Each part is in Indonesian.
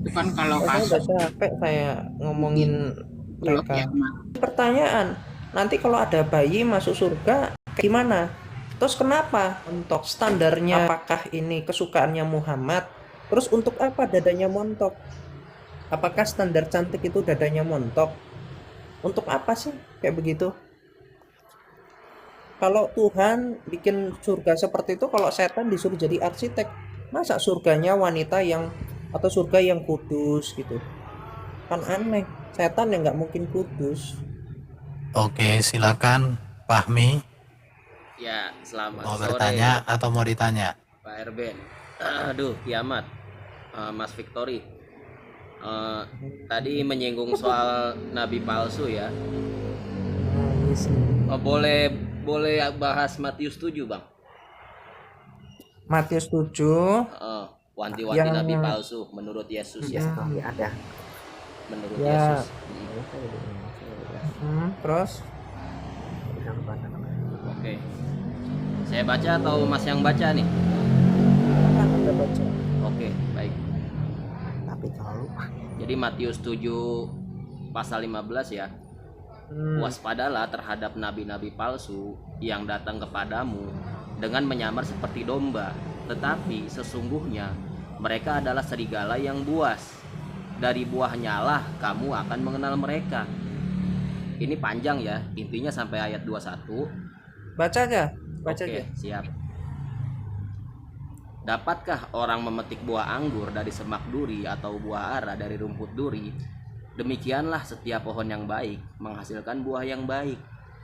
Itu kan kalau Saya udah kasus capek saya di ngomongin kalau mereka. kiamat. Pertanyaan, nanti kalau ada bayi masuk surga, gimana? Terus kenapa? Untuk standarnya, apakah ini kesukaannya Muhammad? Terus untuk apa dadanya montok? Apakah standar cantik itu dadanya montok? Untuk apa sih kayak begitu? Kalau Tuhan bikin surga seperti itu, kalau setan disuruh jadi arsitek, masa surganya wanita yang atau surga yang kudus gitu? Kan aneh. Setan yang nggak mungkin kudus. Oke, silakan Fahmi, Ya, selamat mau bertanya sore atau mau ditanya? Pak Erben. Aduh, kiamat. Mas Victory. Eh, Tadi menyinggung soal nabi palsu ya. Boleh boleh bahas Matius 7, Bang. Matius 7 Wanti-wanti yang nabi palsu menurut Yesus ya. ada. Menurut Ya, Yesus. terus Oke. Saya baca atau Mas yang baca nih? kan udah baca. Oke, baik. Tapi kalau Jadi Matius 7 pasal 15 ya. Waspadalah terhadap nabi-nabi palsu yang datang kepadamu dengan menyamar seperti domba, tetapi sesungguhnya mereka adalah serigala yang buas. Dari buahnya lah kamu akan mengenal mereka. Ini panjang ya, intinya sampai ayat 21. baca aja, baca Oke, aja. siap. Dapatkah orang memetik buah anggur dari semak duri atau buah ara dari rumput duri? Demikianlah setiap pohon yang baik menghasilkan buah yang baik,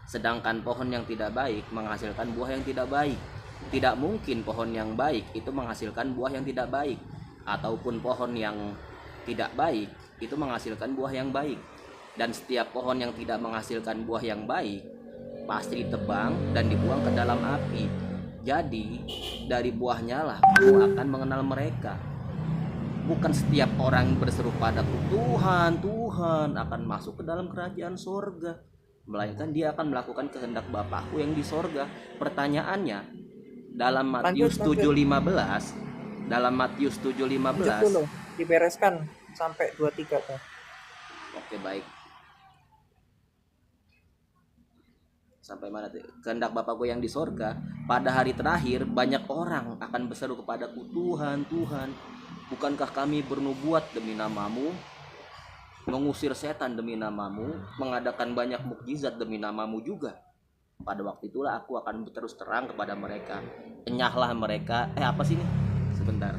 sedangkan pohon yang tidak baik menghasilkan buah yang tidak baik. Tidak mungkin pohon yang baik itu menghasilkan buah yang tidak baik, ataupun pohon yang tidak baik itu menghasilkan buah yang baik. Dan setiap pohon yang tidak menghasilkan buah yang baik pasti ditebang dan dibuang ke dalam api. Jadi dari buahnya lah kamu akan mengenal mereka. Bukan setiap orang berseru padaku Tuhan, Tuhan akan masuk ke dalam kerajaan sorga, melainkan dia akan melakukan kehendak Bapakku yang di sorga. Pertanyaannya, dalam Matius 7:15, dalam Matius 7:15, dulu dibereskan sampai 23 tuh. oke baik. Sampai mana tuh? Kehendak Bapakku yang di sorga. Pada hari terakhir banyak orang akan berseru kepadaku, Tuhan, Tuhan, bukankah kami bernubuat demi namamu, mengusir setan demi namamu, mengadakan banyak mukjizat demi namamu juga? Pada waktu itulah aku akan terus terang kepada mereka, enyahlah mereka. Apa sih ini? Sebentar.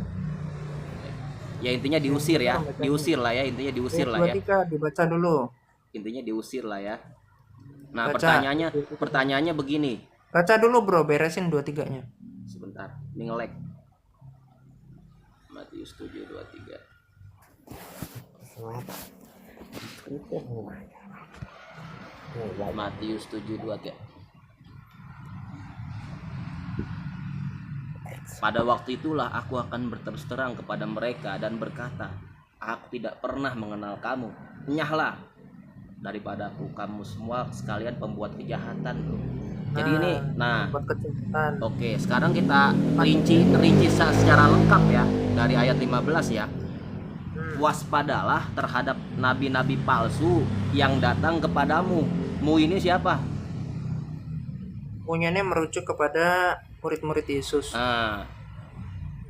Ya intinya diusir ya, diusir lah ya, intinya diusir lah ya. 23 dibaca dulu. Intinya diusir lah ya. Nah, Baca. pertanyaannya begini. Baca dulu bro, beresin 23-nya. Sebentar, ini nge-lag. Matius 7:23. Matius 7:23. Pada waktu itulah aku akan berterus terang kepada mereka dan berkata, aku tidak pernah mengenal kamu. Enyahlah daripadaku kamu semua sekalian pembuat kejahatan, bro. Jadi ini, buat kejahatan. oke, sekarang kita rinci secara lengkap ya dari ayat 15 ya. Waspadalah terhadap nabi-nabi palsu yang datang kepadamu. Mu ini siapa? Punyanya merujuk kepada murid-murid Yesus.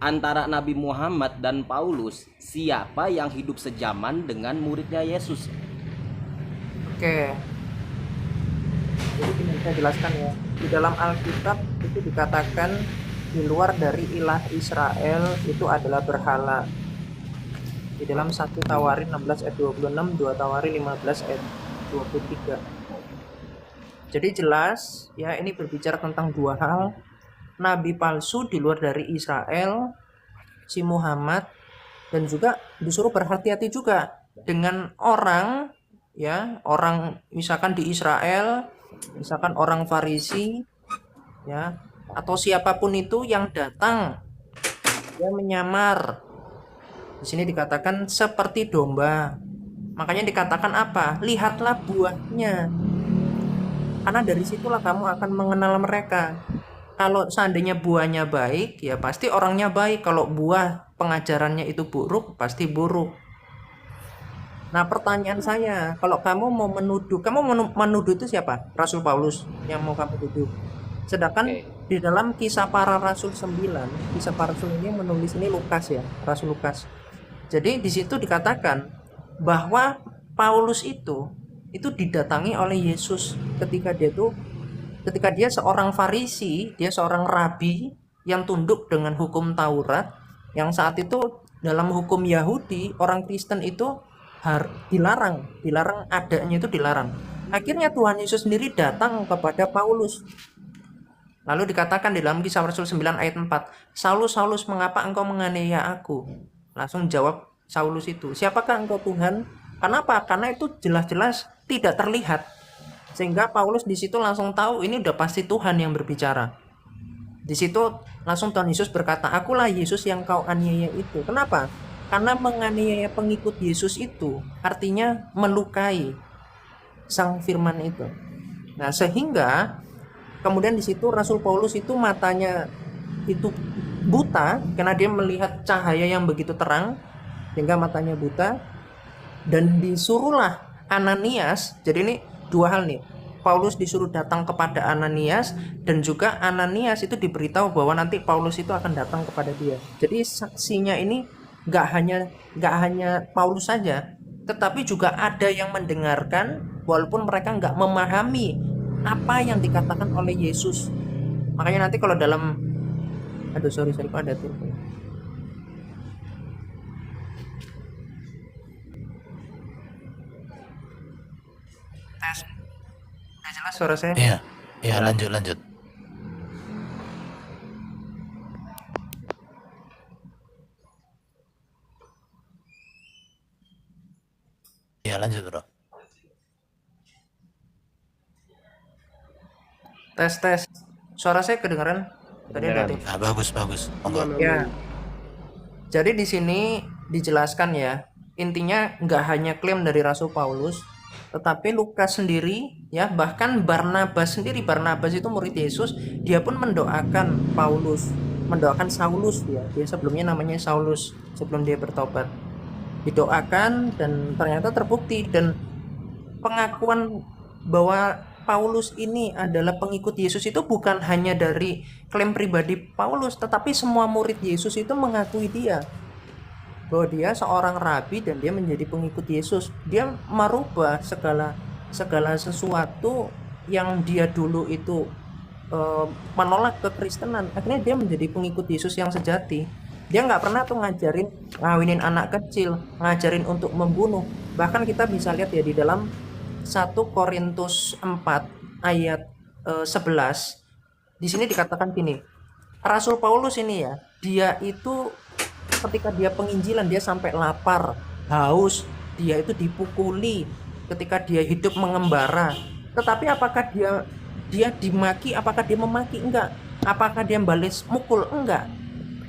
Antara Nabi Muhammad dan Paulus, siapa yang hidup sejaman dengan muridnya Yesus? Oke. Jadi ini saya jelaskan ya. Di dalam Alkitab itu dikatakan di luar dari ilah Israel itu adalah berhala. Di dalam 1 Tawarin 16 ayat 26, 2 Tawarin 15 ayat 23. Jadi jelas ya, ini berbicara tentang dua hal. Nabi palsu di luar dari Israel, si Muhammad, dan juga disuruh berhati-hati juga dengan orang ya, orang misalkan di Israel, misalkan orang Farisi ya, atau siapapun itu yang datang dia menyamar. Di sini dikatakan seperti domba. Makanya dikatakan apa? Lihatlah buahnya. Karena dari situlah kamu akan mengenal mereka. Kalau seandainya buahnya baik, ya pasti orangnya baik. Kalau buah pengajarannya itu buruk, pasti buruk. Nah, pertanyaan saya, kalau kamu mau menuduh, menuduh itu siapa? Rasul Paulus yang mau kamu tuduh. Sedangkan Oke. di dalam Kisah Para Rasul 9, Kisah Para Rasul ini menulis ini Lukas ya, Rasul Lukas. Jadi di situ dikatakan bahwa Paulus itu didatangi oleh Yesus ketika dia seorang Farisi, dia seorang rabi yang tunduk dengan hukum Taurat, yang saat itu dalam hukum Yahudi orang Kristen itu dilarang adanya itu dilarang. Akhirnya Tuhan Yesus sendiri datang kepada Paulus. Lalu dikatakan di dalam Kisah Rasul 9 ayat 4, Saulus, Saulus, mengapa engkau menganiaya aku? Langsung jawab Saulus itu, siapakah engkau Tuhan? Kenapa? Karena itu jelas-jelas tidak terlihat. Sehingga Paulus di situ langsung tahu ini udah pasti Tuhan yang berbicara. Di situ langsung Tuhan Yesus berkata, akulah Yesus yang kau aniaya itu. Kenapa? Karena menganiaya pengikut Yesus itu artinya melukai sang firman itu. Nah, sehingga kemudian di situ Rasul Paulus itu matanya itu buta karena dia melihat cahaya yang begitu terang sehingga matanya buta, dan disuruhlah Ananias. Jadi ini dua hal nih. Paulus disuruh datang kepada Ananias, dan juga Ananias itu diberitahu bahwa nanti Paulus itu akan datang kepada dia. Jadi saksinya ini nggak hanya Paulus saja, tetapi juga ada yang mendengarkan walaupun mereka nggak memahami apa yang dikatakan oleh Yesus. Makanya nanti kalau dalam sorry kok ada telepon. Tes. Udah jelas suara saya? Iya, iya, lanjut. Iya, lanjut, bro. Tes. Suara saya kedengaran? Tadi ada tuh. Nah, bagus. Monggo. Ya. Jadi di sini dijelaskan ya, intinya nggak hanya klaim dari Rasul Paulus, tetapi Lukas sendiri ya, bahkan Barnabas itu murid Yesus, dia pun mendoakan mendoakan Saulus ya. Dia sebelumnya namanya Saulus sebelum dia bertobat. Didoakan dan ternyata terbukti, dan pengakuan bahwa Paulus ini adalah pengikut Yesus itu bukan hanya dari klaim pribadi Paulus, tetapi semua murid Yesus itu mengakui dia bahwa dia seorang rabi dan dia menjadi pengikut Yesus. Dia merubah segala sesuatu yang dia dulu itu menolak kekristenan. Akhirnya dia menjadi pengikut Yesus yang sejati. Dia nggak pernah tuh ngajarin ngawinin anak kecil, ngajarin untuk membunuh. Bahkan kita bisa lihat ya di dalam 1 Korintus 4 ayat 11. Di sini dikatakan gini. Rasul Paulus ini ya, dia itu ketika dia penginjilan dia sampai lapar, haus, dia itu dipukuli ketika dia hidup mengembara. Tetapi apakah dia dimaki, apakah dia memaki? Enggak. Apakah dia balas mukul? Enggak.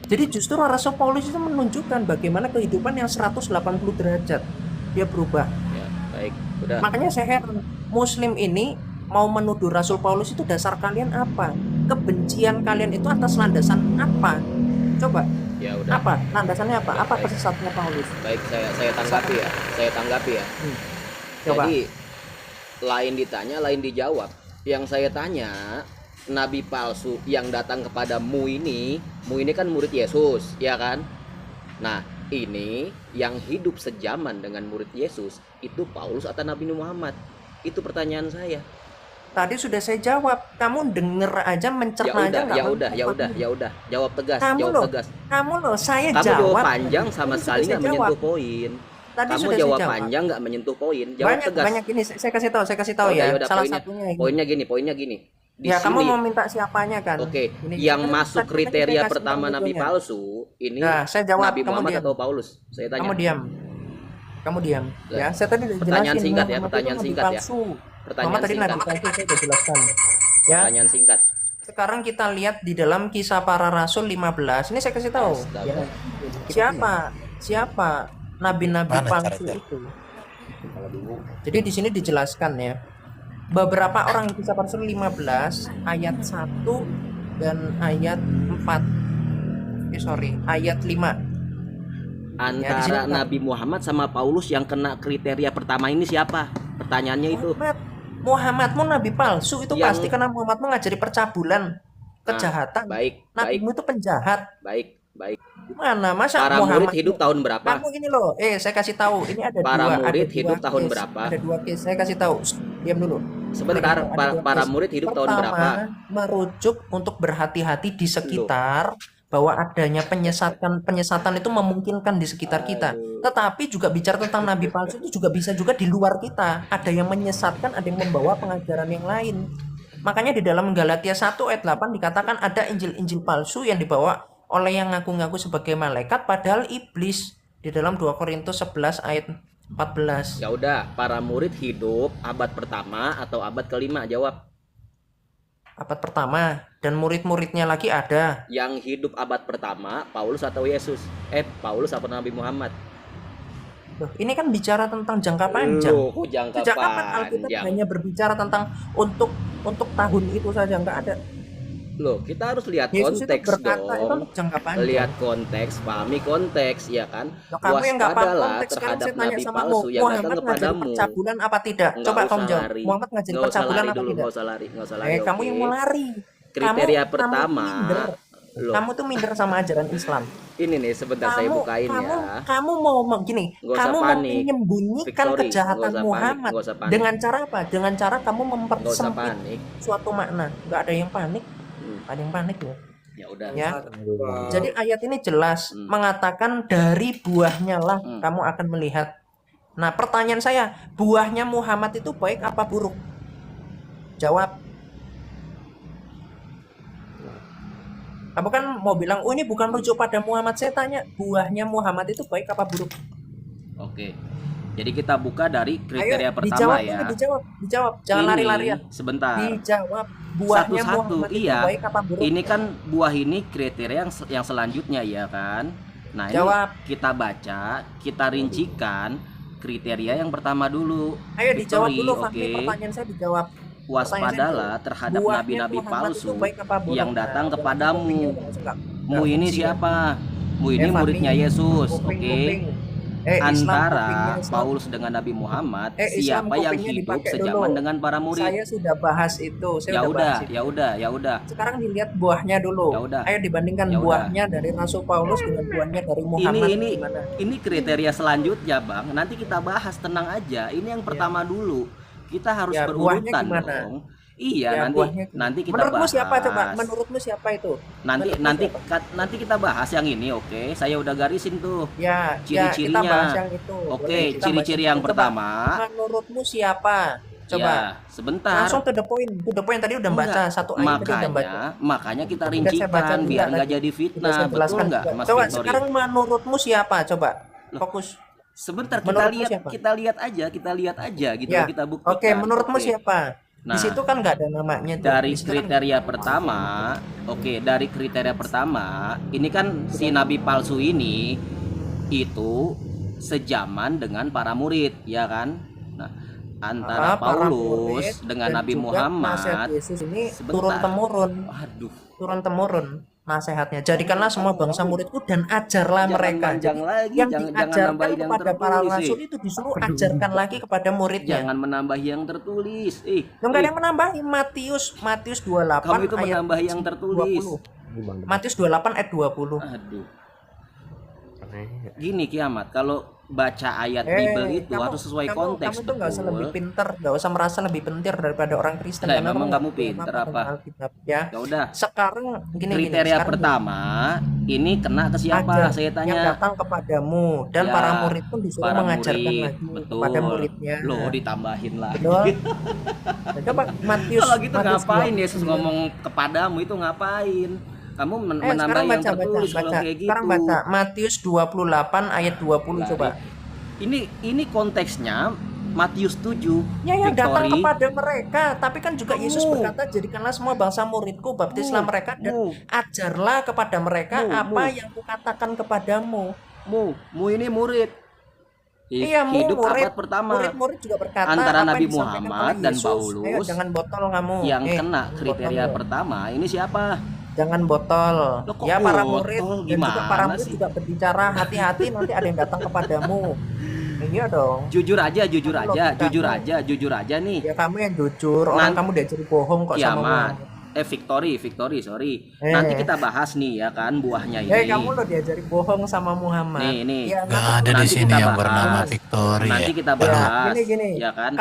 Jadi justru Rasul Paulus itu menunjukkan bagaimana kehidupan yang 180 derajat. Dia berubah. Ya, baik. Udah. Makanya saya heran, Muslim ini mau menuduh Rasul Paulus itu dasar kalian apa? Kebencian kalian itu atas landasan apa? Coba. Ya udah. Apa? Landasannya apa? Ya, apa baik. kesesatnya Paulus? Baik, saya tanggapi ya. Coba. Jadi lain ditanya, lain dijawab. Yang saya tanya, nabi palsu yang datang kepadamu ini kan murid Yesus, ya kan? Nah, ini yang hidup sejaman dengan murid Yesus itu Paulus atau Nabi Muhammad? Itu pertanyaan saya. Tadi sudah saya jawab. Kamu denger aja, mencerna aja nggak? Ya udah. Jawab tegas. Kamu loh, saya Kamu jawab. jawab panjang sama sekali nggak menyentuh poin. Tadi Kamu sudah jawab saya panjang nggak menyentuh poin. Jawab tegas. Banyak ini saya kasih tahu ya. Yaudah, Salah satunya ini. Poinnya gini. Di ya, sini, kamu mau minta siapanya kan? Oke, Ini yang kan masuk kriteria pertama nabi palsu ini saya jawab, Nabi Muhammad atau Paulus? Saya tanya. Kamu diam. Ya, saya tadi udah pertanyaan jelasin. Singkat ya, Muhammad pertanyaan itu singkat nabi ya. palsu. Pertanyaan tadi singkat. nabi palsu saya udah jelaskan. Ya. Pertanyaan singkat. Sekarang kita lihat di dalam Kisah Para Rasul 15. Ini saya kasih tahu. Ya. Siapa nabi-nabi palsu itu? Jadi di sini dijelaskan ya. Beberapa orang di Kisah Para Rasul 15 ayat 1 dan ayat 4. Ayat 5. Antara sini apa? Nabi Muhammad sama Paulus yang kena kriteria pertama ini siapa? Pertanyaannya itu. Muhammadmu nabi palsu itu Yang- pasti karena Muhammadmu ngajari percabulan, kejahatan. Baik, Nabimu itu penjahat. baik. Gimana? Masa Para Muhammad murid hidup tahun berapa? Kamu ini loh, saya kasih tahu. Ini ada Para dua, murid ada hidup dua tahun case. berapa? Ada 2 case. Saya kasih tahu. Shh, diam dulu. Sebentar, Ada dua para case. murid hidup tahun Pertama, berapa? merujuk untuk berhati-hati di sekitar bahwa adanya penyesatan itu memungkinkan di sekitar kita. Tetapi juga bicara tentang nabi palsu itu juga bisa juga di luar kita. Ada yang menyesatkan, ada yang membawa pengajaran yang lain. Makanya di dalam Galatia 1 ayat 8 dikatakan ada injil-injil palsu yang dibawa oleh yang ngaku-ngaku sebagai malaikat padahal iblis, di dalam 2 Korintus 11 ayat 14. Ya udah, para murid hidup abad pertama atau abad kelima? Jawab. Abad pertama, dan murid-muridnya lagi ada. Yang hidup abad pertama, Paulus atau Yesus? Paulus atau Nabi Muhammad? Loh, ini kan bicara tentang jangka panjang. Loh, kok jangka Sejak kapan Alkitab panjang? hanya berbicara tentang untuk tahun itu saja, nggak ada. Loh, kita harus lihat Yesus itu konteks berkata itu dong. jangka panjang. Lihat konteks, pahami konteks, ya kan? Loh, kamu yang nggak paham Waspadalah konteks, sekarang terhadap saya tanya nabi sama palsu yang datang Muhammad ngajari kepadamu. percabulan apa tidak? Nggak Coba usah kamu jawab. lari. Muhammad ngajari Nggak usah percabulan lari apa dulu, tidak? nggak usah lari. Kamu yang mau lari. Kriteria Kamu pertama, minder. loh, Kamu tuh minder sama ajaran Islam. ini nih sebentar saya bukain ya. Kamu mau gini, Nggak usah kamu mau panik. menyembunyikan Victory, kejahatan nggak usah panik, Muhammad nggak usah panik. dengan cara apa? Dengan cara kamu Nggak usah mempersempit panik. suatu makna. Nggak ada yang panik, ada yang panik loh. Ya udah. Ya. Jadi ayat ini jelas mengatakan dari buahnya lah kamu akan melihat. Nah, pertanyaan saya, buahnya Muhammad itu baik apa buruk? Jawab. Kamu kan mau bilang, oh ini bukan merujuk pada Muhammad. Saya tanya, buahnya Muhammad itu baik apa buruk? Oke. Jadi kita buka dari Ayo, kriteria pertama dijawab, ya. Dijawab. Jangan Ini, lari-larian. Sebentar. Dijawab, buahnya Satu-satu, Muhammad itu iya. baik apa buruk? Ini kan buah ini kriteria yang selanjutnya ya kan. Nah, Jawab. ini kita baca, kita rincikan kriteria yang pertama dulu. Ayo dijawab Victory, dulu, oke. Fahmi, pertanyaan saya dijawab. Waspadalah terhadap Buahnya nabi-nabi Muhammad palsu itu baik apa buruk? yang datang Nah, kepadamu. enggak. Mu ini siapa? Mu ini Fahmi, muridnya Yesus, kuping. oke. Islam, Antara kupingnya Islam. Paulus dengan Nabi Muhammad, Islam siapa yang kupingnya hidup dipakai sejaman dulu. dengan para murid? Saya sudah bahas itu. Ya udah. Sekarang dilihat buahnya dulu. Ya udah. Ayo dibandingkan Ya udah. buahnya dari Rasul Paulus dengan buahnya dari Muhammad. Ini Gimana? ini kriteria selanjutnya, Bang. Nanti kita bahas, tenang aja. Ini yang pertama dulu. Kita harus Ya, buahnya berurutan gimana? dong. Iya, Ya, buahnya gimana? nanti kita Menurutmu bahas. siapa coba? Menurutmu siapa itu? Nanti kita bahas yang ini, oke. Saya udah garisin tuh. Ya, Ciri-cirinya. kita bahas yang itu. Oke, Boleh, kita ciri-ciri bahas yang itu. pertama. Coba, menurutmu siapa? Coba. Ya, sebentar. Langsung to the point. To the point tadi udah baca Enggak. satu ayat tadi udah baca. Makanya kita Udah saya baca rincikan juga biar tadi. nggak jadi Udah fitnah, saya betul jelaskan nggak, juga. Mas Coba Victory? sekarang menurutmu siapa? Coba. Fokus. Sebentar, Menurutmu siapa? kita lihat aja gitu, Ya. kita buktikan. Oke, menurutmu Oke. siapa? Nah, Di situ kan nggak ada namanya tuh. dari Di situ kan- kriteria pertama, dari kriteria pertama, ini kan si nabi palsu ini itu sejaman dengan para murid, ya kan? Nah, antara para Paulus murid dengan dan Nabi juga Muhammad. nasihat Yesus ini Sebentar. turun temurun nasihatnya. Jadikanlah semua bangsa muridku dan ajarlah Jangan mereka. panjang Jadi, lagi, yang jangan diajarkan nambahin yang kepada para tertulis, rasul itu disuruh ajarkan lagi kepada muridnya. Jangan menambah yang tertulis. Yang nggak ada yang menambahi. Matius 28 Kamu itu ayat menambah yang tertulis. 20. Matius 28 ayat 20. Aduh. Gini Kiamat, kalau baca ayat Bible itu harus sesuai konteks. Kamu tuh nggak usah lebih pinter, nggak usah merasa lebih pinter daripada orang Kristen. Nah, karena memang kamu kamu nggak punya pinter apa-apa apa? tentang Alkitab, ya. Ya udah. Sekarang gini. Kriteria sekarang pertama, ini kena ke siapa? ajar Saya yang tanya. datang kepadamu dan Ya, para murid pun disuruh para mengajarkan murid, lagi betul. kepada muridnya. Loh, ditambahin lagi. Betul. Nah, coba Matius. Kalau gitu Matius ngapain 29. Yesus ngomong kepadamu itu ngapain? Kamu menambah Sekarang yang tertulis kalau baca. kayak gitu. Sekarang baca Matius 28 ayat 20 Lari. coba. Ini konteksnya Matius 7. Ya yang datang Victory. kepada mereka, tapi kan juga Yesus berkata, jadikanlah semua bangsa muridku, baptislah mereka dan ajarlah kepada mereka apa yang kukatakan kepadamu. Mu ini murid. Iya, Hidup murid, abad pertama. Murid juga berkata Antara apa Nabi yang disampaikan Muhammad oleh dan Yesus. Paulus Ayo, jangan botol kamu. yang kena jangan kriteria botol. pertama ini siapa? jangan botol. Loh, kok Ya para botol? murid dan juga Gimana para murid sih? juga berbicara hati-hati nanti ada yang datang kepadamu. Iya dong. Jujur aja, jujur Kamu aja, logikanya. jujur aja nih. Ya kamu yang jujur, orang Nan- kamu diajari bohong kok sama Kiamat. Muhammad. Victory, sorry. Nanti kita bahas nih ya kan buahnya ini. Kamu lo diajari bohong sama Muhammad. Nih. Ya, Nggak ada di nanti sini kita yang bahas. bernama Victory Nanti ya. kita Ya, bahas. gini. Ya kan?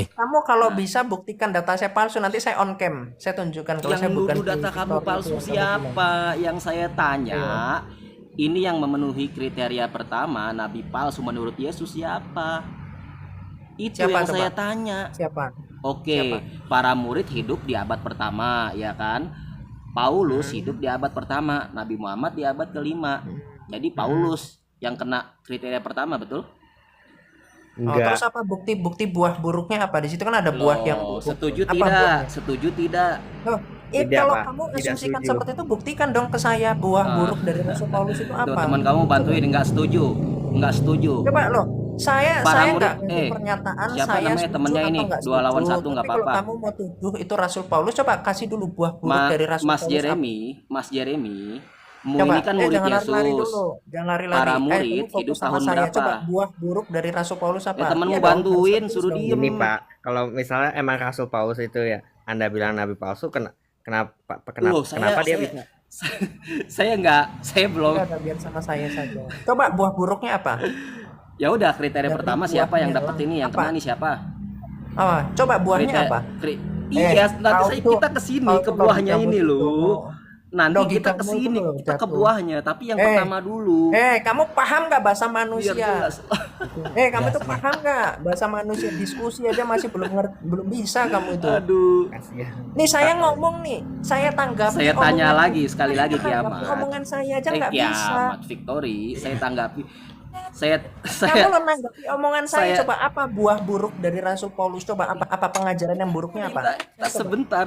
Kamu kalau bisa buktikan data saya palsu, nanti saya on cam. Saya tunjukkan kalau saya Yang bukan nuduh data si kamu Victory palsu itu yang kamu bilang. siapa? Yang saya tanya, ini yang memenuhi kriteria pertama nabi palsu menurut Yesus siapa? Itu Siapa yang coba? saya tanya. Siapa? Oke, Siapa? para murid hidup di abad pertama, ya kan? Paulus hidup di abad pertama, Nabi Muhammad di abad kelima. Jadi Paulus yang kena kriteria pertama, betul? Terus apa bukti buah buruknya apa? Di situ kan ada buah yang Loh, buruk. setuju Apa tidak? buahnya? Setuju tidak? Loh, Tidak, kalau Pak. kamu Tidak asumsikan setuju. seperti itu, buktikan dong ke saya buah buruk dari Rasul Paulus itu Tuh, apa? teman kamu bantuin nggak setuju? Nggak setuju. Coba loh, saya Para nggak murid- ngasih pernyataan siapa saya namanya setuju temennya atau ini? nggak 2 lawan setuju. 1 nggak Tapi kalau apa-apa. kamu mau tuduh itu Rasul Paulus, coba kasih dulu buah buruk dari Rasul Mas Paulus. Jeremy, Mu Coba, ini kan murid jangan lari Yesus. dulu, jangan lari-lari. Para Kamu murid fokus hidup sama tahun saya. berapa? Coba buah buruk dari Rasul Paulus apa? Ya, temenmu Iya dong, bantuin, harus suruh dong. diem. Ini Pak, kalau misalnya emang Rasul Paulus itu ya, Anda bilang nabi palsu, Loh, kenapa dia bisa? saya belum. Udah, biar sama saya saja. Coba buah buruknya apa? Ya udah, kriteria Dari pertama siapa yang buahnya dapat ini, yang apa? kena nih siapa? Coba buahnya apa? Iya, nanti kau kita kesini kau ke tuh buahnya kamu ini tuh, loh. Nanti logika kita kamu kesini, tuh kita ke jatuh. buahnya. Tapi yang Eh, pertama dulu. kamu paham nggak bahasa Biar manusia? jelas. Kamu tuh paham nggak bahasa manusia? Diskusi aja masih belum bisa kamu itu. Aduh. Kasihan. Nih saya ngomong nih, saya tanggapi. Saya tanya omongan- lagi, sekali lagi, Tanggapi Kiamat. Omongan saya aja nggak bisa. Kiamat, Victory, saya tanggapi. Saya Kamu lo nanggapi omongan saya, saya- coba apa buah buruk dari Rasul Paulus? Coba apa pengajaran yang buruknya apa? sebentar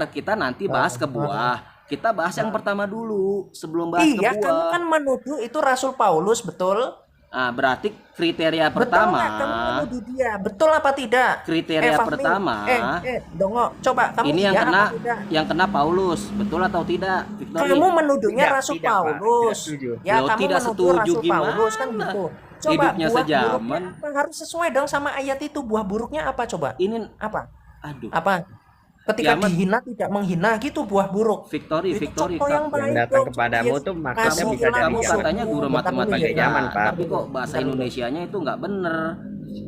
kita nanti bahas ke buah. Kita bahas yang pertama dulu sebelum bahas ke Iya, buah. kamu kan menuduh itu Rasul Paulus, betul? Nah, berarti kriteria Betul pertama, nggak kamu menuduh dia? Betul apa tidak? kriteria Fahmi. pertama, Dongo, coba kamu ini yang iya kena apa tidak? yang kena Paulus, betul atau tidak, Victory? Kamu menuduhnya Tidak, Rasul tidak, Pak. Paulus. Tidak setuju. Ya, Loh, kamu tidak menuduh setuju Rasul gimana? Paulus kan gitu. Coba Hidupnya buah sejaman. buruknya apa? Harus sesuai dong sama ayat itu. Buah buruknya apa coba? Ini, Apa? aduh, Apa? Ketika Kiamat. dihina tidak menghina gitu buah buruk. Victory, Itu Victory. contoh yang Yang baik datang dong. kepadamu Yes. tuh maksudnya Kasih bisa ilmu dari Kamu zaman. katanya guru Bentar dulu, matematika, Bentar zaman, Pak. tapi kok bahasa Bentar dulu. Indonesianya itu nggak bener.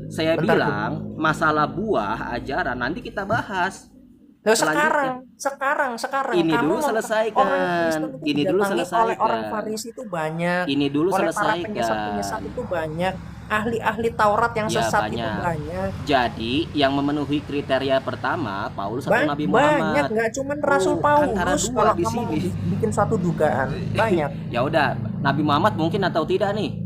Saya Bentar bilang masalah buah ajaran nanti kita bahas. Loh, Selanjutnya. sekarang. Ini Kamu dulu mau- selesaikan. orang Kristen itu Ini dulu didatangi oleh selesaikan. orang Farisi itu banyak. Ini dulu oleh para selesaikan. penyesat itu banyak. Ahli-ahli Taurat yang Ya, sesat itu banyak. banyak. Jadi yang memenuhi kriteria pertama Paulus atau Nabi Banyak, Muhammad. nggak cuma Rasul antara Paulus. dua Kalau di kamu sini. bikin suatu dugaan, banyak. Ya udah, Nabi Muhammad mungkin atau tidak nih?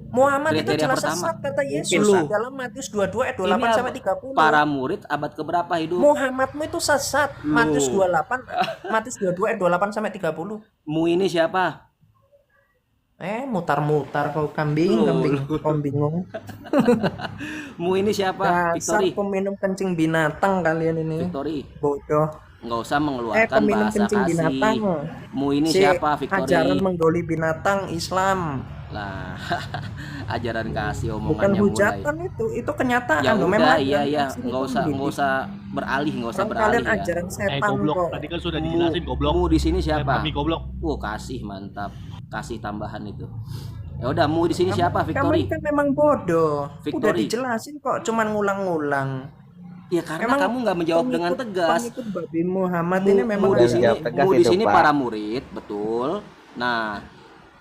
Muhammad itu Kriteria jelas pertama. sesat kata Yesus Mungkin, dalam Matius 22 ayat Ini 28 sampai 30. para murid abad keberapa hidup? Muhammadmu itu sesat. Loh. Matius 28, Matius 22 ayat 28 sampai 30. Mu ini siapa? Mutar-mutar kau kambing, kau bingung. Mu ini siapa? Dasar Victory. peminum kencing binatang kalian ini. Victory. Bodoh. Nggak usah mengeluarkan Peminum bahasa kencing kasih. binatang. Mu ini Si siapa? Victory. ajaran menggoli binatang Islam. Lah, ajaran kasih Bukan omongannya mulai. hujatan itu kenyataan Ya loh. udah, Memang iya ajaran iya, kasih nggak itu usah mendidik. beralih, nggak usah Orang beralih kalian ya. ajaran setan Goblok, kok. tadi kan sudah dijelasin goblok. Mu di sini siapa? Kami goblok. Kasih mantap, kasih tambahan itu. Ya udah, mu di sini siapa? Kamu Victory. ini kan memang bodoh. Udah Victory. dijelasin kok, cuman ngulang-ngulang. Ya karena Memang kamu nggak menjawab dengan tegas. Pengikut Babi Muhammad Mu, ini memang mu di harus sini, jawab tegas mu di itu, sini Pak. para murid, betul. Nah,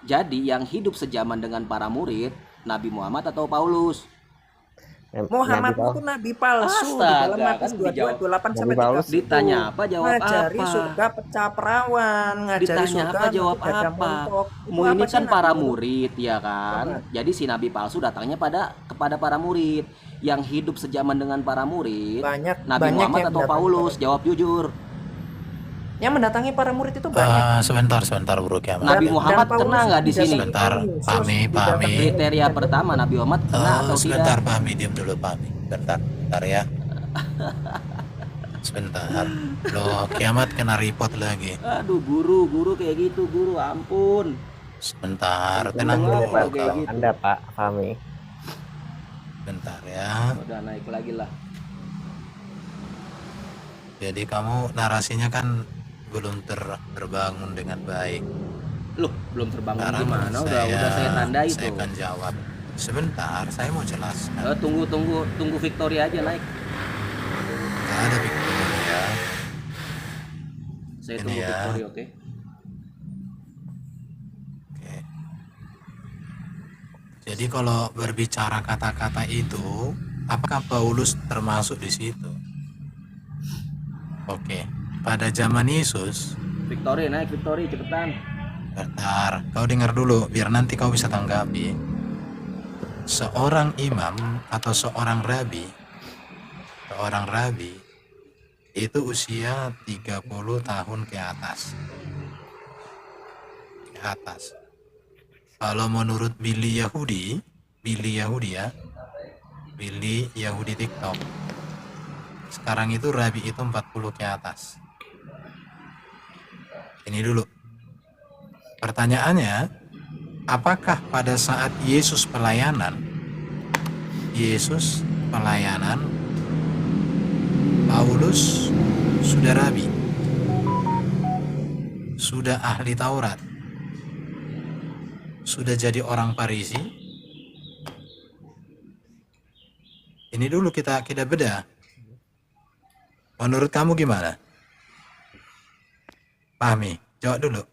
jadi yang hidup sejaman dengan para murid, Nabi Muhammad atau Paulus? Muhammad Nabi itu nabi palsu di Astaga, dalam Matius kan 22 dijawab. 28 sampai Nabi Paulus 30. Ditanya apa, jawab ngajari apa? surga pecah perawan, ngajari Ditanya surga apa, jawab nanti gajah apa? montok. Itu Mu apa ini sih kan para nabi? murid, ya kan? Jadi si nabi palsu datangnya kepada para murid yang hidup sejaman dengan para murid. Banyak Nabi banyak Muhammad yang atau mendatangi Paulus? Jawab jujur. yang mendatangi para murid itu banyak. Sebentar bro Kiamat. Nabi Dan Muhammad Paulus kena nggak di didatangi sini? Sebentar, Yesus, pahami. didatangi Kriteria oleh pertama Nabi Muhammad kena atau Sebentar tidak? pahami, diam dulu pahami. Bentar ya. Sebentar. Loh, kiamat kena report lagi. Aduh, guru kayak gitu, guru, ampun. Sebentar, tenang Guru dulu apa kayak kau. gitu? Anda Pak Fahmi. Bentar ya. Udah naik lagi lah. Jadi kamu narasinya kan belum terbangun dengan baik. Loh, belum terbangun Sekarang gimana? Udah saya tandai saya tuh. akan jawab. Sebentar, saya mau jelaskan. Tunggu Victoria aja naik. Gak ada Victoria. Saya Ini tunggu ya. Victoria, oke? Oke. Jadi kalau berbicara kata-kata itu, apakah Paulus termasuk di situ? Oke. Pada zaman Yesus, Victoria naik, Victoria cepetan. bentar, kau dengar dulu biar nanti kau bisa tanggapi. Seorang imam atau seorang rabi itu usia 30 tahun ke atas. Kalau menurut Billy Yahudi TikTok, sekarang itu rabi itu 40 ke atas. Ini dulu. Pertanyaannya, apakah pada saat Yesus pelayanan, Paulus sudah rabi, sudah ahli Taurat, sudah jadi orang Farisi? Ini dulu kita bedah. Menurut kamu gimana? Fahmi, jawab dulu.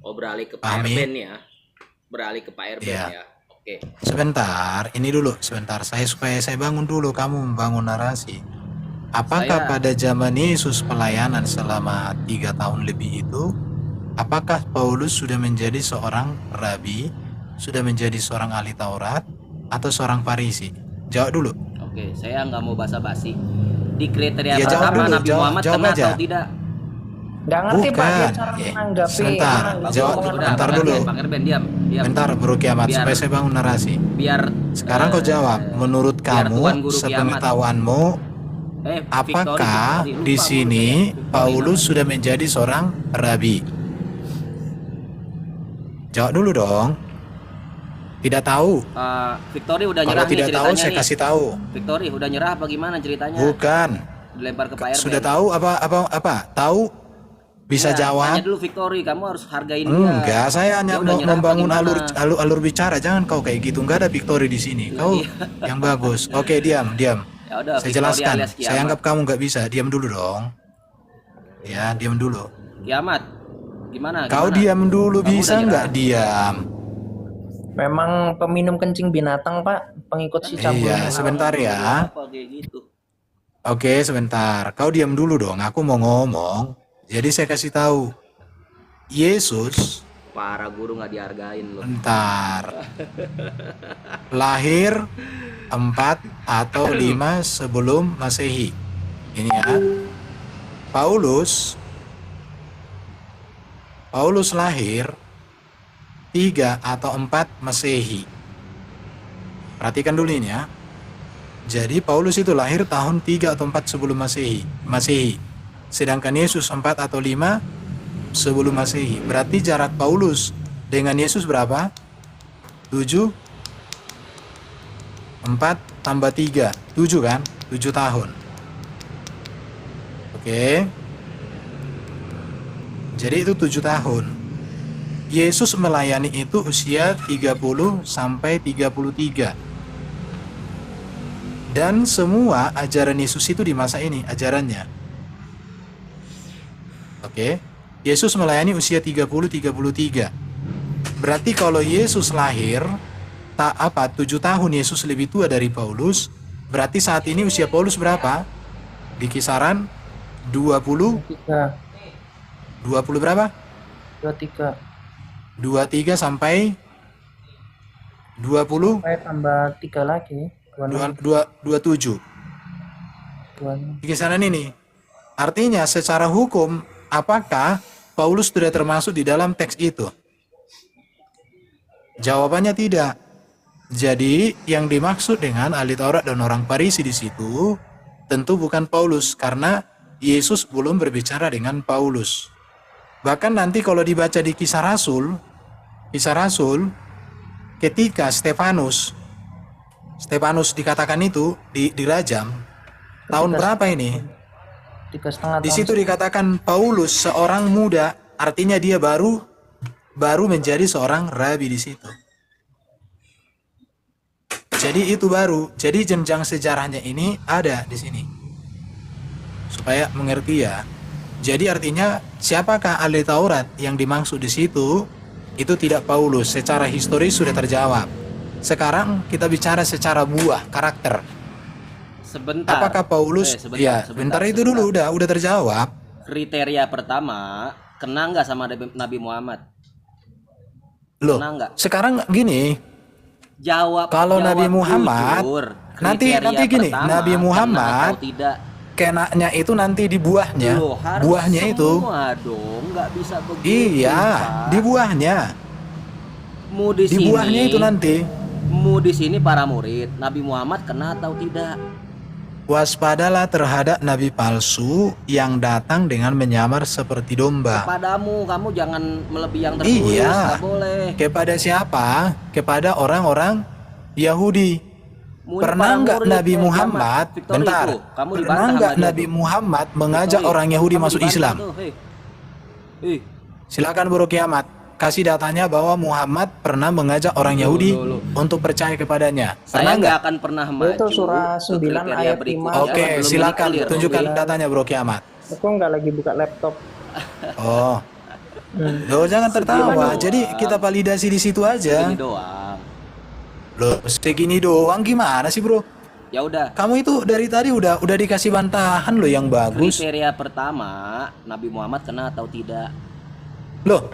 Oh, beralih ke Pak Pahami? Erben ya. Beralih ke Pak Erben Iya. ya. Oke. Sebentar, ini dulu, sebentar. Supaya saya bangun dulu, kamu membangun narasi. Apakah Saya- pada zaman Yesus pelayanan selama 3 tahun lebih itu, apakah Paulus sudah menjadi seorang rabi, sudah menjadi seorang ahli Taurat, atau seorang Farisi? Jawab dulu. Oke, saya nggak mau basa-basi. Di kriteria Ya, jawab pertama dulu, Nabi jawab- Muhammad jawab kena aja. atau tidak? Nggak ngerti Pak dia Bukan. cara Eh, menanggapi. sebentar. menanggapi Jawab- omongan Udah, bentar Pak dulu. Erben, Pak Erben, diam. Bentar, Bro Kiamat, Biar- supaya saya bangun narasi. Biar Sekarang kau jawab, menurut biar kamu, Tuan Guru Kiamat. sepengetahuanmu, apakah Victory, lupa di mulu sini saya. Victory Paulus namanya. sudah menjadi seorang rabi? Jawab dulu dong. Tidak tahu. Victory udah Kalau nyerah nih tidak tahu ceritanya saya nih. kasih tahu. Victory udah nyerah apa gimana ceritanya? Bukan. Dilempar ke Pak Erben. Sudah tahu apa? Tahu? Bisa Ya, jawab? Tanya dulu Victory, kamu harus hargain dia. Enggak, saya hanya Dia udah nyerah apa membangun gimana? alur bicara. Jangan kau kayak gitu. Enggak ada Victory di sini. Kau yang bagus. Oke, diam. Ya udah, Saya Victory jelaskan. alias Kiamat. Saya anggap kamu nggak bisa. Diam dulu dong. Ya, diam dulu. Kiamat. Gimana? Kau Gimana? diam dulu, Kamu bisa udah nggak nyerah? diam? Memang peminum kencing binatang Pak, pengikut si cabul. Iya, sebentar ya. Apa kayak gitu? Oke, sebentar. Kau diam dulu dong. Aku mau ngomong. Jadi saya kasih tahu. Yesus, Para guru nggak dihargain loh. bentar. Lahir 4 atau 5 sebelum Masehi. Ini ya. Paulus lahir 3 atau 4 Masehi. Perhatikan dulu ini ya. Jadi Paulus itu lahir tahun 3 atau 4 sebelum Masehi. Sedangkan Yesus 4 atau 5 sebelum Masehi. Berarti jarak Paulus dengan Yesus berapa? 7 4 tambah 3 7 kan? 7 tahun. Oke. Jadi itu 7 tahun. Yesus melayani itu usia 30 sampai 33. Dan semua ajaran Yesus itu di masa ini ajarannya. Oke. Yesus melayani usia 30-33. Berarti kalau Yesus lahir 7 tahun Yesus lebih tua dari Paulus, berarti saat ini usia Paulus berapa? Di kisaran 20 berapa? 23 23 sampai 20 sampai tambah 3 lagi 27. Di kisaran ini. Artinya secara hukum, apakah Paulus sudah termasuk di dalam teks itu? Jawabannya tidak. Jadi yang dimaksud dengan ahli Taurat dan orang Farisi di situ tentu bukan Paulus, karena Yesus belum berbicara dengan Paulus. Bahkan nanti kalau dibaca di Kisah Rasul ketika Stefanus dikatakan itu dirajam, tahun berapa ini? 3,5 Di tahun. situ dikatakan Paulus seorang muda, artinya dia baru menjadi seorang rabi di situ. Jadi itu baru. Jadi jenjang sejarahnya ini ada di sini. Supaya mengerti ya. Jadi artinya siapakah ahli Taurat yang dimaksud di situ? Itu tidak Paulus. Secara historis sudah terjawab. Sekarang kita bicara secara buah karakter. Sebentar. Apakah Paulus? Bentar itu dulu udah terjawab. Kriteria pertama, kena nggak sama Nabi Muhammad? Loh, Kena nggak? sekarang gini. Jawab. Kalau jawab Nabi Muhammad, jujur. nanti Kriteria gini, pertama, Nabi kena Muhammad atau tidak? Kenanya itu nanti di buahnya. Loh, harus Buahnya itu. semua dong, nggak bisa begitu. Iya, Pak. di buahnya. Mu di Di sini, buahnya itu nanti. Mu di sini para murid, Nabi Muhammad kena atau tidak? Waspadalah terhadap nabi palsu yang datang dengan menyamar seperti domba. Kepadamu, kamu jangan melebihi yang tertulis, Iya. nggak boleh. Kepada siapa? Kepada orang-orang Yahudi. Mu ini Pernah para nggak murid, Nabi kiamat. Muhammad, Victor bentar, itu, kamu pernah dibantah nggak sama dia Nabi tuh. Muhammad mengajak Victor, orang Yahudi kamu masuk dibantah Islam? tuh, hei. Silakan Bro Kiamat, kasih datanya bahwa Muhammad pernah mengajak orang Yahudi untuk percaya kepadanya. Pernah Saya nggak? nggak akan pernah maju. Itu surah ke 9 kriteria ayat berikutnya 5. Oke, sebelum silakan ini clear. tunjukkan datanya Bro Kiamat. Aku nggak lagi buka laptop. Oh, Loh, jangan tertawa. Jadi kita validasi di situ aja. Ini doang. Loh, segini doang gimana sih Bro? Ya udah. Kamu itu dari tadi udah dikasih bantahan loh yang bagus. Kriteria pertama, Nabi Muhammad kena atau tidak? Loh,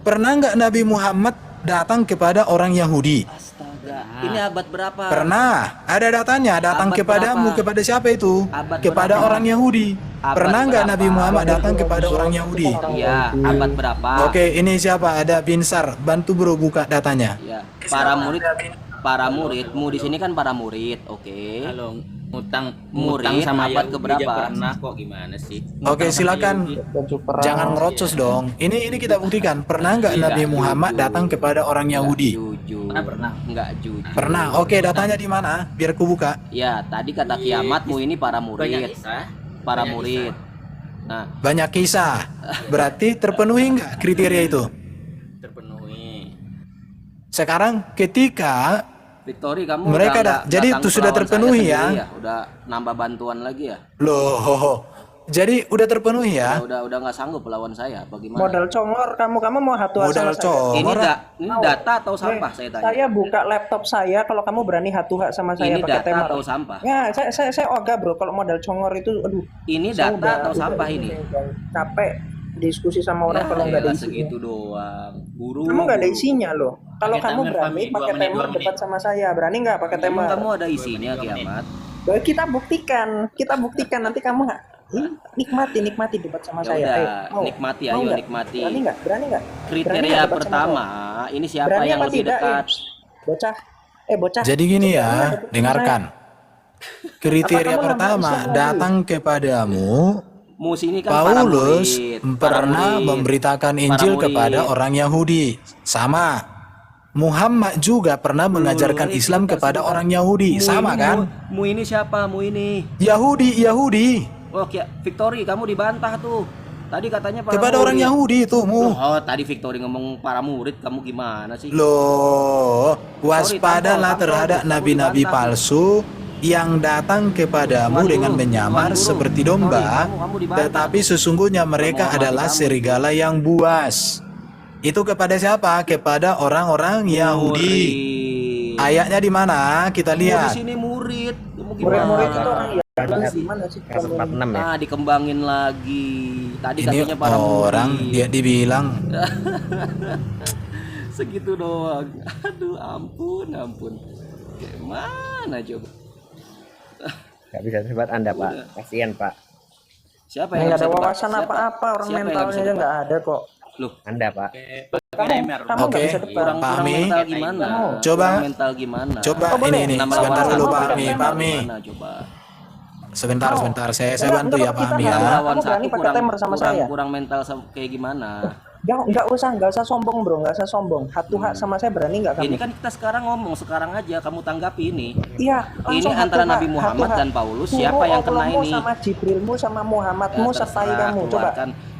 pernah nggak Nabi Muhammad datang kepada orang Yahudi? Astaga, ini abad berapa? Pernah, ada datanya. Datang Abad kepadamu, berapa? kepada siapa itu? Abad Kepada berapa? orang Yahudi. Abad Pernah nggak berapa? Nabi Muhammad datang kepada orang Yahudi? Iya, abad berapa? Oke, ini siapa? Ada Binsar. Bantu Bro buka datanya. Ya, para muridmu di sini kan para murid, oke? Halo, ngutang Murid sama abad Yahudi keberapa? aja pernah kok, gimana sih? Oke, Ngutang sama silakan. Yahudi. Baju perang. Jangan ngerocos dong. Ini kita buktikan. Pernah nggak Tidak Nabi Muhammad jujur. datang kepada orang Yahudi? Jujur. Pernah. Enggak jujur. Pernah. Oke, datanya di mana? Biar ku buka. Ya, tadi kata kiamatmu ini para Banyak murid. kisah. Para banyak murid. Nah, Banyak kisah. Berarti terpenuhi nggak kriteria itu? kisah terpenuhi. Sekarang ketika Victory kamu Mereka udah jadi datang itu sudah melawan terpenuhi saya ya? sendiri Udah nambah bantuan lagi ya? loh, jadi udah terpenuhi ya? Udah nggak sanggup lawan saya. Bagaimana? Modal congor kamu mau hatu Modal sama saya. congor. Ini data atau sampah saya tanya? Saya buka laptop saya kalau kamu berani hatu-hak sama saya Ini pakai data tema. atau sampah? Ya, saya ogah bro kalau modal congor itu aduh. Ini saya data atau sampah ini? Capek diskusi sama orang Ya, kalau nggak ada elah, isinya. segitu doang. Buru. Kamu nggak ada buru. isinya loh. Kalau Pakai kamu timer, berani Fami, pakai 2 menit, timer 2 debat sama saya, berani nggak pakai Emang timer? kamu ada isinya 2 menit. kiamat? Kita buktikan nanti kamu nggak nikmati debat sama Ya saya. udah, Ayo, mau? nikmati, Mau ayo nggak? nikmati. Berani nggak? Berani nggak? Kriteria pertama, ini siapa Berani yang apa lebih tidak? dekat? Bocah. Bocah. Jadi gini ya, Berani debat sama dengarkan. Kriteria Apa kamu pertama, nama Islam datang kepadamu Mus ini kan para Paulus murid, pernah memberitakan Injil murid. kepada orang Yahudi. Sama. Muhammad juga pernah mengajarkan Islam kepada orang Yahudi. Sama kan? Mu ini siapa? Mu ini. Yahudi. Oh, Victory, kamu dibantah tuh. Tadi katanya para Kepada murid. orang Yahudi itu, Loh, tadi Victory ngomong para murid, kamu gimana sih? Loh, waspadalah tampol, terhadap kamu nabi-nabi dibantah. palsu yang datang kepadamu Tuan dengan guru, menyamar Tuan guru. seperti Sorry, domba, kamu dibantah. tetapi sesungguhnya mereka Menghormati adalah kamu. serigala yang buas. Itu kepada siapa? Kepada orang-orang Yahudi. Murid. Ayatnya di mana? Kita Kamu di lihat. sini murid. Kamu gimana? Murid-murid itu orang Ayat gimana sih? 146 ya. Ah, dikembangin lagi. Tadi Ini katanya para orang murid. dia dibilang Segitu doang. Aduh, ampun. Gimana coba? Nggak bisa debat Anda, Pak. Kasihan, Pak. Siapa yang Nggak ada bisa debat? wawasan Siapa? apa-apa, orang Siapa yang mentalnya bisa aja debat? nggak ada kok. Loh, Anda, Pak. kamu nggak Oke. bisa debat. Kurang Pahami. mental gimana? Coba. Kurang mental gimana? Coba Oh, boleh. ini Nama sebentar lawan dulu satu, Pahmi, pakai Pahmi. Gimana coba? Sebentar, saya Enggak, bantu ya kita Pahmi nggak ya. berani. Lawan Kamu berani satu pakai timer sama saya? kurang mental kayak gimana? Nggak usah sombong bro, nggak usah sombong. Hak to hak sama saya berani nggak kamu? Ini kan kita sekarang ngomong sekarang aja kamu tanggapi ini. Iya, Ini langsung antara hak to Nabi hak, Muhammad hak to hak. dan Paulus, Suruh siapa yang kena Allahmu ini? sama Jibrilmu sama Muhammadmu Ya, sertai terserah, kamu. Coba.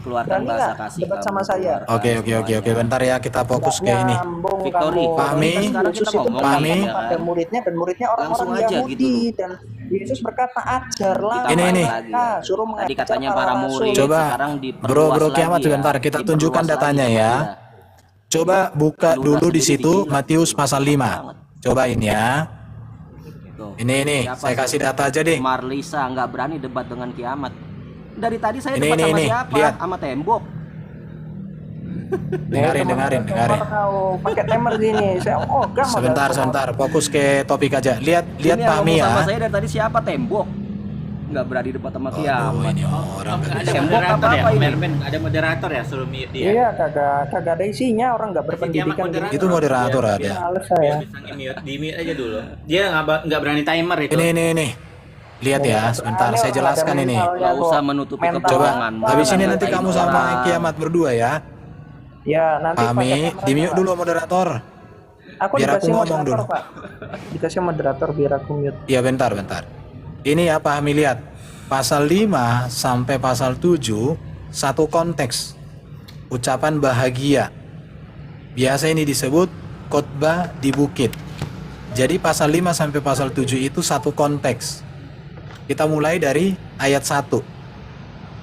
keluarkan Berani bahasa nggak kasih debat kamu, sama saya? keluarkan Oke, semuanya. bentar ya kita fokus ke ini. Nyambung Victory. kamu. Pahami. Kan Sekarang Yesus kita itu ngomong berkata nih, ya kepada kan? muridnya dan muridnya orang-orang Langsung aja Yahudi gitu. dan Yesus berkata ajarlah Kita Ini, bahas ini. lagi ya. suruh Tadi mengajar katanya para murid, Coba, sekarang bro diperluas Kiamat lagi ya. sebentar, kita Diperluas tunjukkan lagi datanya sama ya. dia. Coba buka Lu dulu udah di sendiri situ dijilat. Matius pasal 5. Cobain ya. Tuh. Ini, Siapa saya sih? kasih data aja deh. Marlisa nggak berani debat dengan Kiamat. Dari tadi saya Ini, debat sama ini, siapa? lihat. Sama tembok. Dengarin. Kau pakai timer gini. Saya gak mau. Sebentar, fokus ke topik aja. Lihat Ini yang Pahmi ngomong sama ya. saya dari tadi siapa? Tembok. Nggak berani debat sama Aduh, Kiamat. ini orang Ada Tembok moderator apa ya, ini? Mermen, ada moderator ya suruh mute dia. Iya, kagak ada isinya, orang nggak Kasih berpendidikan Kiamat gini. Itu moderator Biar- ada. Males Biar saya. bisa nge-mute, di mute aja dulu. Dia nggak berani timer itu. Ini. Lihat ya, sebentar saya jelaskan ini. Nggak usah menutupi Mental. Coba, kebohongan. habis ini Jangan nanti ngatain kamu sama orang. Kiamat berdua ya. Ya, nanti Pahmi, pakai timer di mute aja, dulu moderator. Pak. Aku biar aku dikasih ngomong moderator, dulu. Pak. Dikasih moderator biar aku mute. Ya bentar. Ini ya Pahmi lihat. Pasal 5 sampai pasal 7 satu konteks. Ucapan bahagia. Biasa ini disebut khotbah di bukit. Jadi pasal 5 sampai pasal 7 itu satu konteks. Kita mulai dari ayat 1.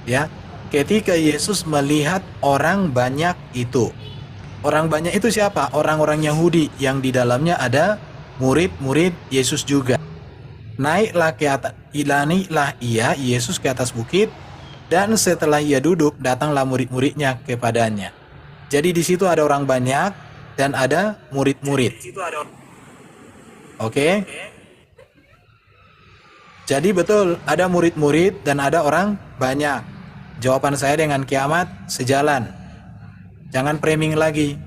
Ya. Ketika Yesus melihat orang banyak itu. Orang banyak itu siapa? Orang-orang Yahudi yang di dalamnya ada murid-murid Yesus juga. Naiklah ia Yesus ke atas bukit, dan setelah ia duduk datanglah murid-muridnya kepadanya. Jadi di situ ada orang banyak dan ada murid-murid. Oke. Jadi betul ada murid-murid dan ada orang banyak. Jawaban saya dengan Kiamat sejalan. Jangan framing lagi.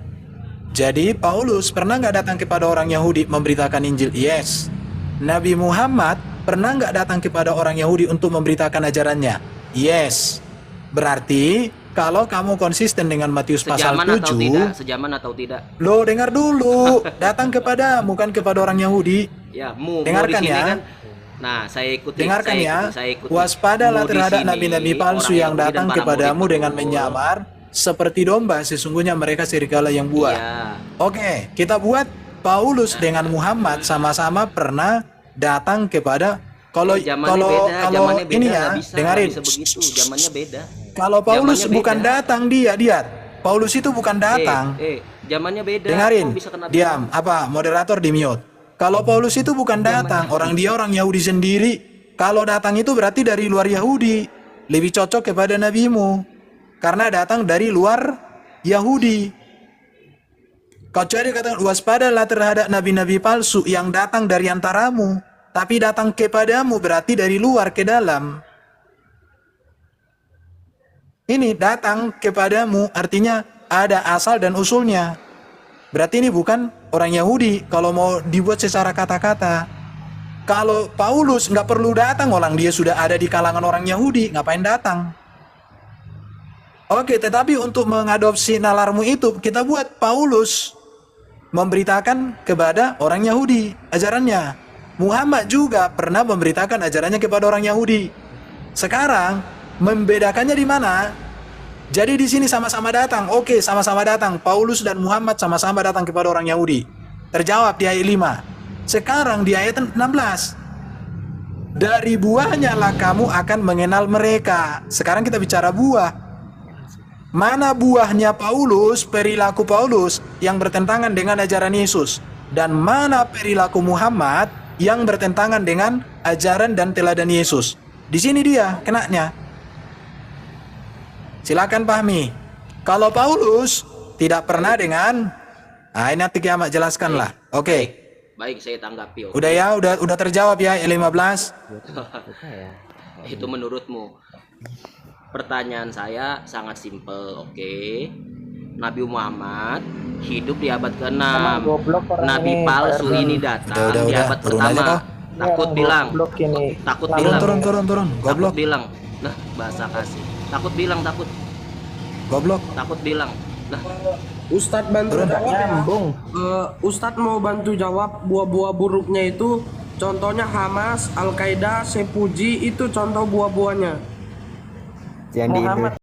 Jadi Paulus pernah nggak datang kepada orang Yahudi memberitakan Injil? Yes. Nabi Muhammad pernah nggak datang kepada orang Yahudi untuk memberitakan ajarannya? Yes. Berarti kalau kamu konsisten dengan Matius pasal Sejaman atau 7, tidak? Sejaman atau tidak? lo dengar dulu. Datang kepada bukan kepada orang Yahudi. Ya, mu Dengarkan di sini ya. kan. Nah, saya ikuti. Dengarkan ya, saya ikuti. waspadalah Mu di terhadap sini, nabi-nabi palsu orang yang Yahudi datang dan para kepadamu murid dengan betul. menyamar seperti domba, sesungguhnya mereka serigala yang buah. Iya. Oke, kita buat Paulus dengan Muhammad sama-sama pernah datang kepada kalau Zamannya beda, ini nggak ya, bisa, dengarin. nggak bisa begitu, zamannya beda. Kalau Paulus Zamannya bukan beda. datang dia. Paulus itu bukan datang. Zamannya beda. Dengarin, Kok bisa kena diam. Apa moderator di mute? Kalau Paulus itu bukan datang, orang Yahudi sendiri. Kalau datang itu berarti dari luar Yahudi. Lebih cocok kepada nabimu. Karena datang dari luar Yahudi. Kau cari kata waspadalah terhadap nabi-nabi palsu yang datang dari antaramu. Tapi datang kepadamu berarti dari luar ke dalam. Ini datang kepadamu artinya ada asal dan usulnya. Berarti ini bukan orang Yahudi kalau mau dibuat secara kata-kata. Kalau Paulus nggak perlu datang, orang dia sudah ada di kalangan orang Yahudi, ngapain datang? Oke, tetapi untuk mengadopsi nalarmu itu, kita buat Paulus memberitakan kepada orang Yahudi ajarannya. Muhammad juga pernah memberitakan ajarannya kepada orang Yahudi. Sekarang membedakannya di mana? Jadi di sini sama-sama datang. Oke, sama-sama datang. Paulus dan Muhammad sama-sama datang kepada orang Yahudi. Terjawab di ayat 5. Sekarang di ayat 16. Dari buahnya lah kamu akan mengenal mereka. Sekarang kita bicara buah. Mana buahnya Paulus, perilaku Paulus yang bertentangan dengan ajaran Yesus, dan mana perilaku Muhammad yang bertentangan dengan ajaran dan teladan Yesus. Di sini dia kenanya. Silakan pahami. Kalau Paulus tidak pernah dengan, ini nanti Kiamat jelaskanlah. Oke. Baik, saya tanggapi. Oke. Udah ya, udah terjawab ya 15. Itu menurutmu. Pertanyaan saya sangat simpel, oke. Nabi Muhammad hidup di abad Emang ke-6. goblok orang Nabi ini, palsu Pak Erdan. ini datang Udah, di abad turun aja pertama. kau. Takut Orang bilang, goblok ini. takut Lalu bilang, Turun, takut goblok, bilang. Nah, bahasa kasih. Takut bilang, goblok. takut bilang. Nah, Ustadz bantu Turun. jawab ya. nyambung. Ustadz mau bantu jawab buah-buah buruknya itu. Contohnya Hamas, Al-Qaeda, Sepuji itu contoh buah-buahnya. Jangan di Muhammad